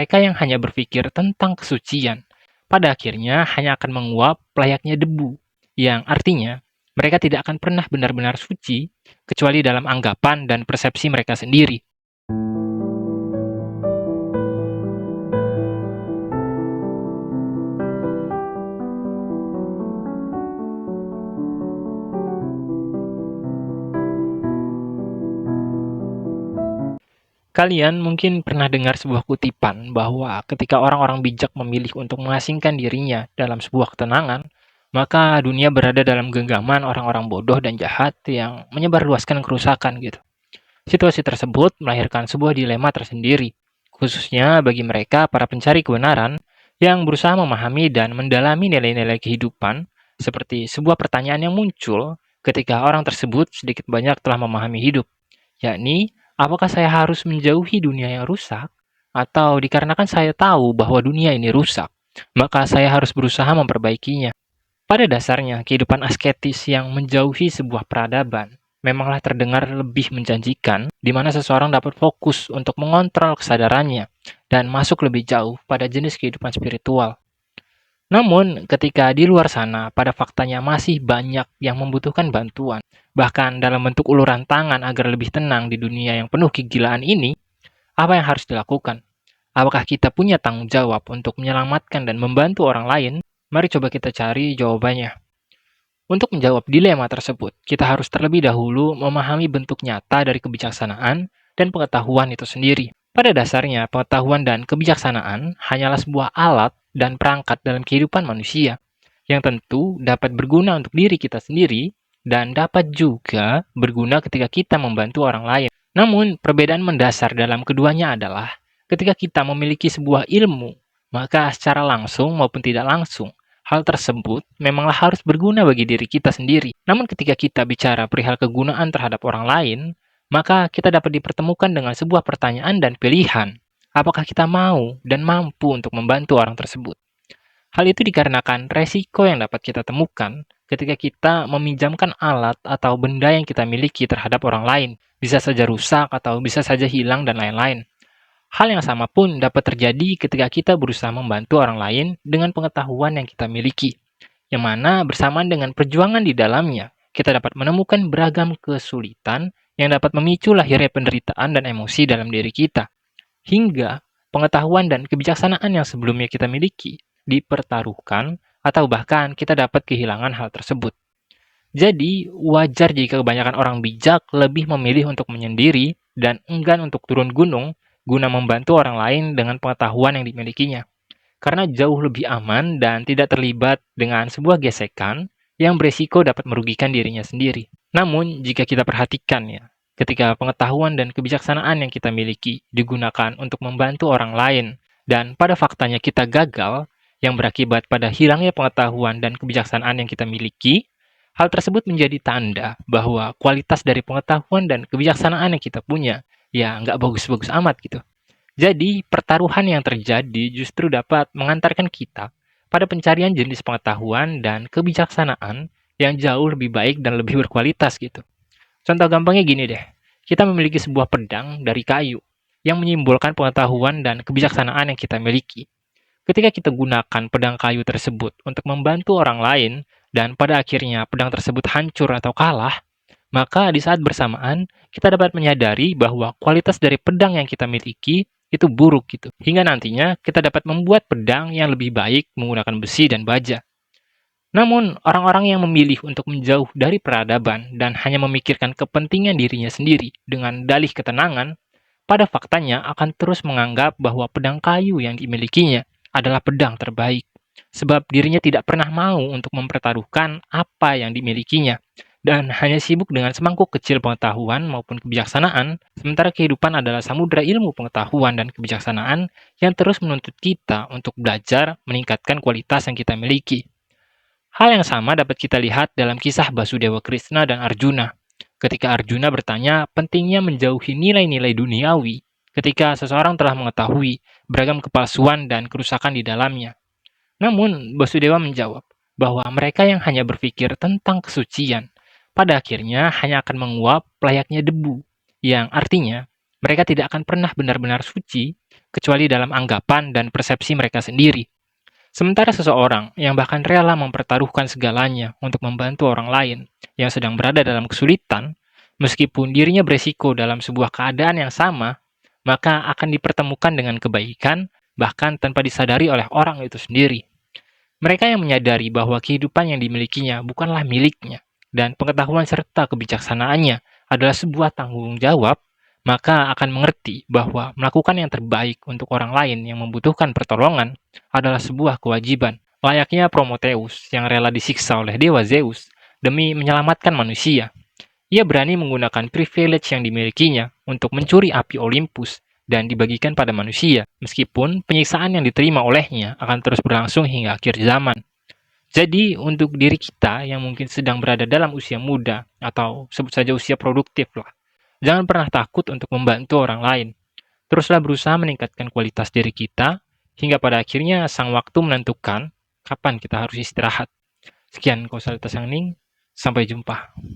mereka yang hanya berpikir tentang kesucian, pada akhirnya hanya akan menguap layaknya debu, yang artinya mereka tidak akan pernah benar-benar suci, kecuali dalam anggapan dan persepsi mereka sendiri. Kalian mungkin pernah dengar sebuah kutipan bahwa ketika orang-orang bijak memilih untuk mengasingkan dirinya dalam sebuah ketenangan, maka dunia berada dalam genggaman orang-orang bodoh dan jahat yang menyebarluaskan kerusakan gitu. Situasi tersebut melahirkan sebuah dilema tersendiri, khususnya bagi mereka para pencari kebenaran yang berusaha memahami dan mendalami nilai-nilai kehidupan, seperti sebuah pertanyaan yang muncul ketika orang tersebut sedikit banyak telah memahami hidup, yakni, apakah saya harus menjauhi dunia yang rusak, atau dikarenakan saya tahu bahwa dunia ini rusak, maka saya harus berusaha memperbaikinya. Pada dasarnya, kehidupan asketis yang menjauhi sebuah peradaban memanglah terdengar lebih menjanjikan, di mana seseorang dapat fokus untuk mengontrol kesadarannya dan masuk lebih jauh pada jenis kehidupan spiritual. Namun, ketika di luar sana, pada faktanya masih banyak yang membutuhkan bantuan, bahkan dalam bentuk uluran tangan agar lebih tenang di dunia yang penuh kegilaan ini, apa yang harus dilakukan? Apakah kita punya tanggung jawab untuk menyelamatkan dan membantu orang lain? Mari coba kita cari jawabannya. Untuk menjawab dilema tersebut, kita harus terlebih dahulu memahami bentuk nyata dari kebijaksanaan dan pengetahuan itu sendiri. Pada dasarnya, pengetahuan dan kebijaksanaan hanyalah sebuah alat dan perangkat dalam kehidupan manusia, yang tentu dapat berguna untuk diri kita sendiri dan dapat juga berguna ketika kita membantu orang lain. Namun, perbedaan mendasar dalam keduanya adalah ketika kita memiliki sebuah ilmu, maka secara langsung maupun tidak langsung, hal tersebut memanglah harus berguna bagi diri kita sendiri. Namun ketika kita bicara perihal kegunaan terhadap orang lain, maka kita dapat dipertemukan dengan sebuah pertanyaan dan pilihan. Apakah kita mau dan mampu untuk membantu orang tersebut? Hal itu dikarenakan resiko yang dapat kita temukan ketika kita meminjamkan alat atau benda yang kita miliki terhadap orang lain. Bisa saja rusak atau bisa saja hilang dan lain-lain. Hal yang sama pun dapat terjadi ketika kita berusaha membantu orang lain dengan pengetahuan yang kita miliki, yang mana bersamaan dengan perjuangan di dalamnya, kita dapat menemukan beragam kesulitan yang dapat memicu lahirnya penderitaan dan emosi dalam diri kita, hingga pengetahuan dan kebijaksanaan yang sebelumnya kita miliki dipertaruhkan atau bahkan kita dapat kehilangan hal tersebut. Jadi, wajar jika kebanyakan orang bijak lebih memilih untuk menyendiri dan enggan untuk turun gunung guna membantu orang lain dengan pengetahuan yang dimilikinya. Karena jauh lebih aman dan tidak terlibat dengan sebuah gesekan yang beresiko dapat merugikan dirinya sendiri. Namun, jika kita perhatikan ya, ketika pengetahuan dan kebijaksanaan yang kita miliki digunakan untuk membantu orang lain, dan pada faktanya kita gagal, yang berakibat pada hilangnya pengetahuan dan kebijaksanaan yang kita miliki, hal tersebut menjadi tanda bahwa kualitas dari pengetahuan dan kebijaksanaan yang kita punya ya nggak bagus-bagus amat gitu. Jadi, pertaruhan yang terjadi justru dapat mengantarkan kita pada pencarian jenis pengetahuan dan kebijaksanaan yang jauh lebih baik dan lebih berkualitas gitu. Contoh gampangnya gini deh, kita memiliki sebuah pedang dari kayu yang menyimbolkan pengetahuan dan kebijaksanaan yang kita miliki. Ketika kita gunakan pedang kayu tersebut untuk membantu orang lain, dan pada akhirnya pedang tersebut hancur atau kalah, maka di saat bersamaan kita dapat menyadari bahwa kualitas dari pedang yang kita miliki itu buruk gitu. Hingga nantinya kita dapat membuat pedang yang lebih baik menggunakan besi dan baja. Namun, orang-orang yang memilih untuk menjauh dari peradaban dan hanya memikirkan kepentingan dirinya sendiri dengan dalih ketenangan, pada faktanya akan terus menganggap bahwa pedang kayu yang dimilikinya adalah pedang terbaik, sebab dirinya tidak pernah mau untuk mempertaruhkan apa yang dimilikinya, dan hanya sibuk dengan semangkuk kecil pengetahuan maupun kebijaksanaan, sementara kehidupan adalah samudera ilmu pengetahuan dan kebijaksanaan yang terus menuntut kita untuk belajar meningkatkan kualitas yang kita miliki. Hal yang sama dapat kita lihat dalam kisah Basudewa Krishna dan Arjuna. Ketika Arjuna bertanya pentingnya menjauhi nilai-nilai duniawi ketika seseorang telah mengetahui beragam kepalsuan dan kerusakan di dalamnya. Namun, Basudewa menjawab bahwa mereka yang hanya berpikir tentang kesucian, pada akhirnya hanya akan menguap layaknya debu, yang artinya mereka tidak akan pernah benar-benar suci, kecuali dalam anggapan dan persepsi mereka sendiri. Sementara seseorang yang bahkan rela mempertaruhkan segalanya untuk membantu orang lain yang sedang berada dalam kesulitan, meskipun dirinya beresiko dalam sebuah keadaan yang sama, maka akan dipertemukan dengan kebaikan, bahkan tanpa disadari oleh orang itu sendiri. Mereka yang menyadari bahwa kehidupan yang dimilikinya bukanlah miliknya, dan pengetahuan serta kebijaksanaannya adalah sebuah tanggung jawab, maka akan mengerti bahwa melakukan yang terbaik untuk orang lain yang membutuhkan pertolongan adalah sebuah kewajiban. Layaknya Prometheus yang rela disiksa oleh Dewa Zeus demi menyelamatkan manusia. Ia berani menggunakan privilege yang dimilikinya untuk mencuri api Olympus dan dibagikan pada manusia, meskipun penyiksaan yang diterima olehnya akan terus berlangsung hingga akhir zaman. Jadi, untuk diri kita yang mungkin sedang berada dalam usia muda, atau sebut saja usia produktif lah, jangan pernah takut untuk membantu orang lain. Teruslah berusaha meningkatkan kualitas diri kita, hingga pada akhirnya sang waktu menentukan kapan kita harus istirahat. Sekian kausalitas yang Ning, sampai jumpa.